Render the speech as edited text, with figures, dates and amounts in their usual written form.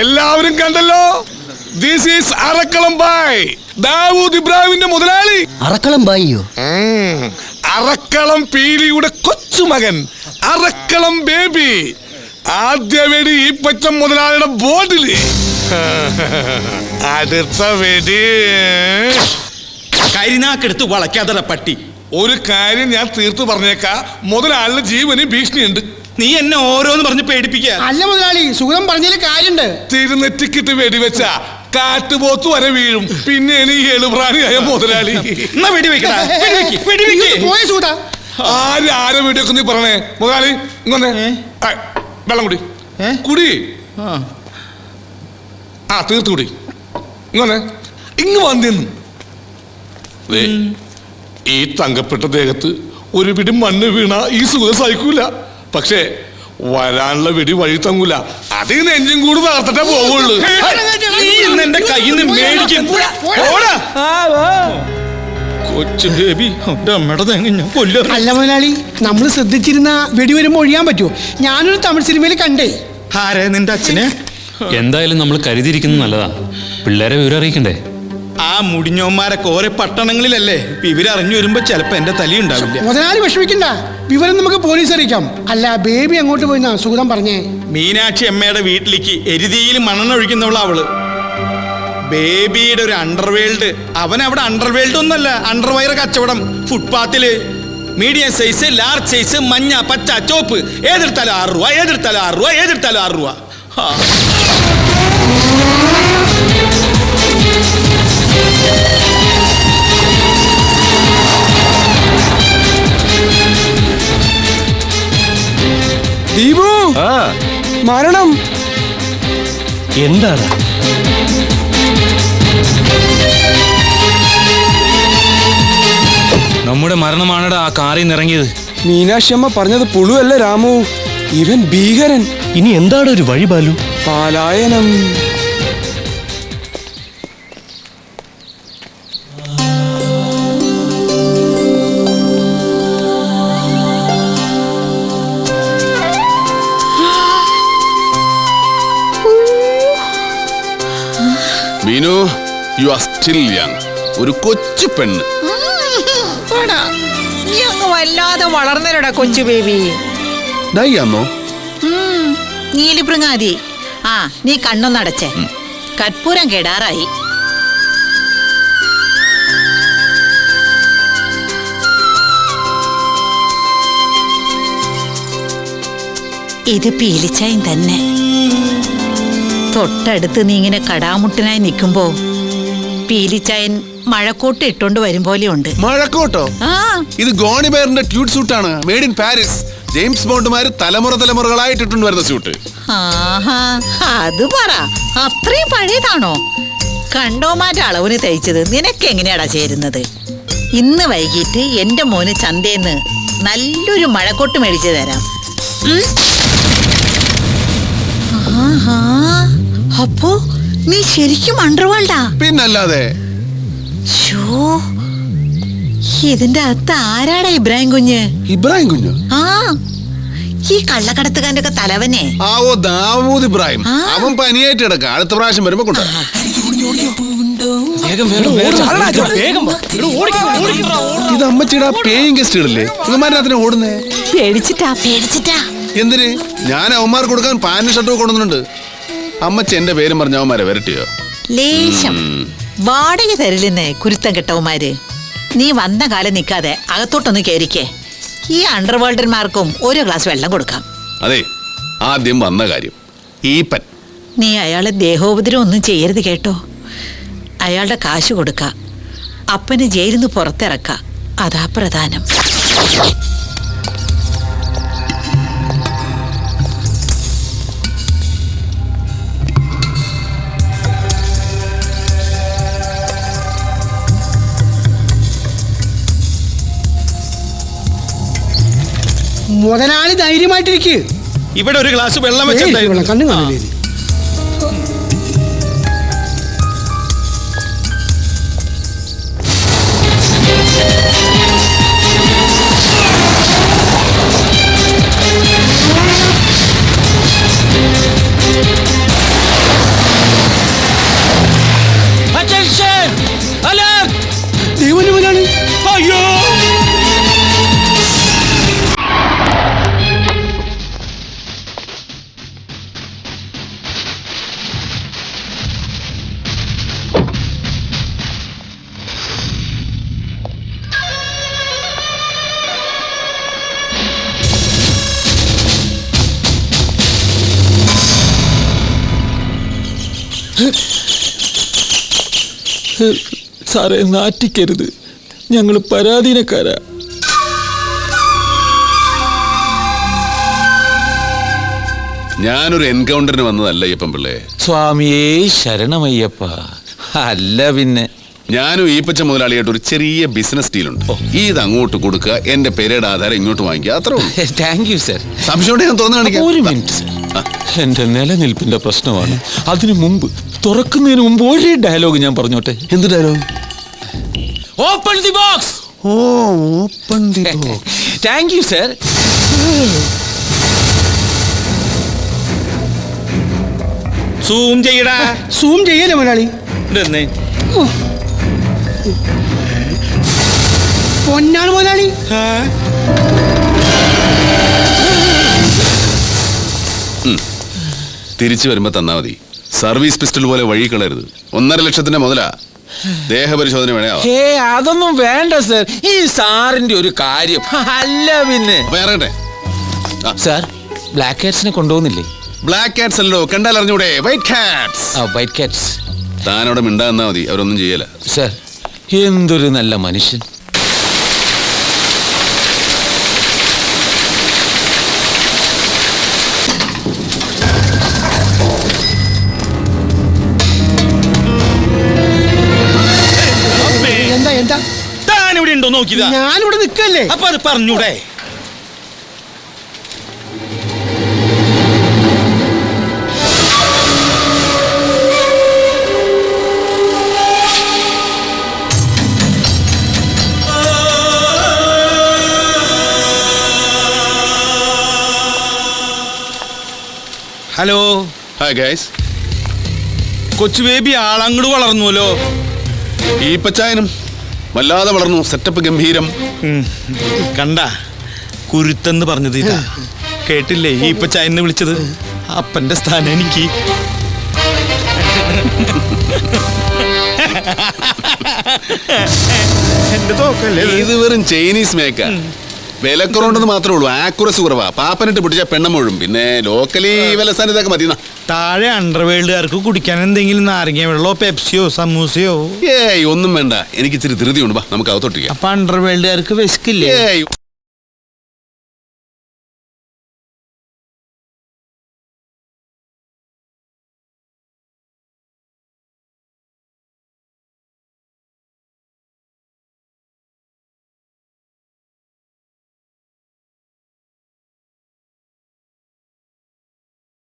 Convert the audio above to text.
എല്ലാവരും കണ്ടല്ലോ, this is Arakkalam Bhai, Dawood ഇബ്രാഹിമിന്റെ മുതലാളി. അറക്കളം ബായിയോ? അറക്കളം പീലിയുടെ കൊച്ചുമകൻ, അറക്കളം ബേബി. ആദ്യ വെടി ഈ പച്ചം മുതലാളിയുടെ ബോട്ടില്, അടുത്ത വെടി കരിനാക്കെടുത്ത് വളയ്ക്കാതെ പട്ടി. ഒരു കാര്യം ഞാൻ തീർത്തു പറഞ്ഞേക്കാ, മുതലാളിന് ജീവന് ഭീഷണിയുണ്ട്. നീ എന്നെ ഓരോന്ന് പറഞ്ഞ് പേടിപ്പിക്ക. അല്ല മുതലാളി, സുഖം പറഞ്ഞതിൽ കാര്യണ്ട്. തിരുനെറ്റിക്കിട്ട് വെടിവെച്ച കാറ്റുപോത്ത് വരെ വീഴും. പിന്നെ ഈ എളുപ്രാണിയായ മുതലാളി. ആരെ വെടിവെക്ക് നീ പറഞ്ഞേ മുതലാളി? ഇങ്ങനെ വെള്ളം കുടി, കുടി. ആ തീർത്തു കുടി. ഇങ്ങനെ ഇങ്ങ് വന്നിരുന്നു. ഈ തങ്കപ്പെട്ട ദേഹത്ത് ഒരു പിടി മണ്ണ് വീണ ഈ സുഖം സഹിക്കൂല. പക്ഷേ വരാനുള്ള വെടി വഴി തങ്ങൂല. അതിൽ നിന്ന് എഞ്ചിൻ കൂടി തകർത്തിട്ടേ പോവുള്ളൂ. എന്റെ കയ്യിൽ നിന്ന് മേടിക്കും. കൊച്ചു ബേബി, അല്ല മുതലാളി, നമ്മൾ ശ്രദ്ധിച്ചിരുന്ന വെടി വരുമ്പോ ഒഴിയാൻ പറ്റുമോ? ഞാനൊരു തമിഴ് സിനിമയിൽ കണ്ടേ. ആരെ? നിന്റെ അച്ഛനെ? എന്തായാലും നമ്മൾ കരുതിയിരിക്കുന്നത് നല്ലതാ. പിള്ളേരെ വിവരം അറിയിക്കണ്ടേ? ആ മുടിഞ്ഞോന്മാരൊക്കെ ഓരോ പട്ടണങ്ങളിലല്ലേ. ഇവരറിഞ്ഞു വരുമ്പോ ചിലപ്പോ എന്റെ തലയുണ്ടാവില്ല. മുതലാളി വിഷമിക്കണ്ട, വിവരം നമുക്ക് പോലീസ് അറിയിക്കാം. അല്ല ബേബി അങ്ങോട്ട് പോയിന്നാ സുഗതം പറഞ്ഞേ. മീനാക്ഷി അമ്മയുടെ വീട്ടിലേക്ക് എരുതിയിൽ മണ്ണെണ്ണ ഒഴിക്കുന്നവള അവള്. ബേബിയുടെ ഒരു അണ്ടർവേൾഡ്. അവൻ അവിടെ അണ്ടർവേൾഡ് ഒന്നല്ല, അണ്ടർവയർ കച്ചവടം. ഫുട്പാത്തില് മീഡിയം സൈസ്, ലാർജ് സൈസ്, മഞ്ഞ, പച്ച, ചോപ്പ്. ഏതെടുത്താലും 6 രൂപ, ഏതെടുത്താലും 6 രൂപ, ഏതെടുത്താലും 6 രൂപ. ദീപു, മരണം എന്താണ്? നമ്മുടെ മരണമാണടാ ആ കാറിൽ നിന്ന് ഇറങ്ങിയത്. മീനാക്ഷി അമ്മ പറഞ്ഞത് പുളുവല്ല രാമു, ഇവൻ ഭീകരൻ. ഇനി എന്താണ് ഒരു വഴി ബാലു? പാലായനം. Meenu, you are still young. ഒരു കൊച്ചു പെണ്ണ്. നീ അങ്ങ് വല്ലാതെ വളർന്നരടാ കൊച്ചു ബേബി. ഡൈയാന്നോ? നീലിപ്പൃങ്ങാതി. ആ നീ കണ്ണൊന്നടച്ചേ. കർപ്പൂരം കെടാറായി. ഇത് പീലിച്ചായും തന്നെ. തൊട്ടടുത്ത് നീ ഇങ്ങനെ കടാമുട്ടനായി നിൽക്കുമ്പോ പീലിച്ചായൻ മഴക്കോട്ട് ഇട്ടോണ്ട് വരും പോലെയുണ്ട്. മഴക്കോട്ടോ? ഇത് ഗോണിബെയറിന്റെ ട്യൂട്ട് സൂട്ടാണ്, മെയ്ഡ് ഇൻ പാരീസ്. ജെയിംസ് ബോണ്ടുമാര് തലമുറകളായിട്ട് ഇട്ടുകൊണ്ട് വരുന്ന സ്യൂട്ട്. അത് പറ, അത്രയും പഴയതാണോ? കണ്ടോമാറ്റ അളവിന് തയ്ച്ചത് നിനക്ക് എങ്ങനെയാടാ ചേരുന്നത്? ഇന്ന് വൈകിട്ട് എന്റെ മോന് ചന്തേന്ന് നല്ലൊരു മഴക്കോട്ട് മേടിച്ചു തരാം. അപ്പോ നീ ശരിക്കും അണ്ടർവേൾഡാ? പിന്നല്ലാതെ. ഇതിന്റെ അകത്ത് ആരാടാ ഇബ്രാഹിം കുഞ്ഞ്? ഇബ്രാഹിം കുഞ്ഞു? ആ, ഈ കള്ളക്കടത്തുകാരന്റെ ഒക്കെ തലവനെ. ഓ, ദാവൂദ് ഇബ്രാഹിം. അവൻ പനിയായിട്ട് കിടക്ക. അടുത്ത പ്രാവശ്യം വരുമ്പോ കൊണ്ടു. ഇത് അമ്മച്ചിടാ പേയിങ് ഗസ്റ്റുകളല്ലേ? ഇവന്മാരതിനെ ഓടുന്നേ. പേടിച്ചിട്ടാ. എന്തിന്? ഞാൻ അവന്മാർക്ക് കൊടുക്കാൻ പാന്റ് ഷർട്ടും കൊണ്ടുവന്നിട്ടുണ്ട്. അമ്മച്ചി എന്റെ പേരും പറഞ്ഞ അവന്മാരെ വരട്ടിയോ? ലേശം വാടക തരില്ലെന്നേ കുരുത്തം കെട്ടവന്മാര്. നീ വന്ന കാലം നിൽക്കാതെ അകത്തോട്ടൊന്ന് കയറിക്കേ. ഈ അണ്ടർവേൾഡന്മാർക്കും ഒരു ഗ്ലാസ് വെള്ളം കൊടുക്കാം. അതെ, ആദ്യം വന്ന കാര്യം ഈപ്പൻ. നീ അയാളെ ദേഹോപദ്രവം ഒന്നും ചെയ്യരുത് കേട്ടോ. അയാളുടെ കാശ് കൊടുക്ക, അപ്പന് ജയിലിൽ നിന്ന് പുറത്തിറക്ക. അതാ പ്രധാനം. മുതലാളി ധൈര്യമായിട്ടിരിക്കുക. ഇവിടെ ഒരു ഗ്ലാസ് വെള്ളം വെച്ചിട്ടുണ്ടായിരുന്നു. കണ്ണു കാണില്ലേ? സാറേ നാറ്റിക്കരുത്, ഞങ്ങൾ പരാധീനക്കാരാ. ഞാനൊരു എൻകൗണ്ടറിന് വന്നതല്ല അയ്യപ്പൻ പിള്ളേ. സ്വാമിയേ ശരണമയ്യപ്പ. അല്ല പിന്നെ ഞാനും ഈപ്പച്ച മുതലാളിയായിട്ട് ഒരു ചെറിയ ബിസിനസ് ഡീലുണ്ട്. ഇത് അങ്ങോട്ട് കൊടുക്കുക, എന്റെ പെരയുടെ ആധാരം ഇങ്ങോട്ട് വാങ്ങിക്കുക, അത്രേ ഉള്ളൂ. Thank you sir. സംശയം ഞാൻ തുറന്നു കാണിക്കാം. ഒരു മിനിറ്റ് സർ, എന്റെ നിലനിൽപ്പിന്റെ പ്രശ്നമാണ്. അതിനു മുമ്പ്, തുറക്കുന്നതിന് മുമ്പ് ഒരേ ഡയലോഗ് ഞാൻ പറഞ്ഞോട്ടെ. എന്ത് dialogue? Open the box. Oh, open the box. Thank you sir. Zoom ചെയ്യടാ. സൂം ചെയ്യല്ലേ മുതലാളി? ഇതെന്നേ പൊന്നാണ് മുതലാളി. തിരിച്ചു വരുമ്പോ തന്നാ മതി. സർവീസ് പിസ്റ്റൾ പോലെ വഴി കളരുത്. 1.5 ലക്ഷത്തിന്റെ മുതലാ. ദേഹപരിശോധന വേണേ. അതൊന്നും വേണ്ട സർ. ഈ സാറിന്റെ ഒരു കാര്യം. അല്ല പിന്നെ അപ്പൊ ഇറങ്ങട്ടെ. സാർ, ബ്ലാക്ക് കാറ്റ്സിനെ കൊണ്ടുപോകുന്നില്ലേ? ബ്ലാക്ക് കാറ്റ്സ് അല്ലോ, കണ്ടാൽ അറിഞ്ഞൂടെ? White cats. White cats. താനവിടെ മിണ്ടാന്നാ മതി, അവരൊന്നും ചെയ്യല. സർ, എന്തൊരു നല്ല മനുഷ്യൻ. എന്താ എന്താ? താൻ ഇവിടെ ഉണ്ടോ നോക്കിയതാ? ഞാനിവിടെ നിൽക്കല്ലേ. അപ്പൊ അത് പറഞ്ഞൂടെ? ഹലോ. Hi guys. കൊച്ചു ബേബി ആളങ്ങോട് വളർന്നുവല്ലോ. ഈപ്പച്ചായനും വല്ലാതെ വളർന്നു. സെറ്റപ്പ് ഗംഭീരം. കണ്ട, കുരുത്തെന്ന് പറഞ്ഞത് ഇതാ. കേട്ടില്ലേ ഈ ഇപ്പച്ചായനെ വിളിച്ചത്? അപ്പന്റെ സ്ഥാനം എനിക്ക്. എന്റെ തോക്കല്ലേ ഇത് വെറും ചൈനീസ് മേക്കാ. വിലക്കുറവുണ്ടെന്ന് മാത്രമേ ഉള്ളൂ, ആക്യുറസി കുറവാ. പാപ്പനിട്ട് പിടിച്ച പെണ്ണമൊഴും. പിന്നെ ലോക്കലി വില സ്ഥാനത്തൊക്കെ മതി. താഴെ അണ്ടർവേൾഡുകാർക്ക് കുടിക്കാൻ എന്തെങ്കിലും നാരങ്ങ വെള്ളമോ പെപ്സിയോ സമൂസയോ? ഒന്നും വേണ്ട, എനിക്ക് ഇച്ചിരി ധൃതിയുണ്ട്. നമുക്ക് അകത്തോട്ടിരിക്കാം. അപ്പൊ അണ്ടർവേൾഡുകാർക്ക് വിശക്കില്ലേ?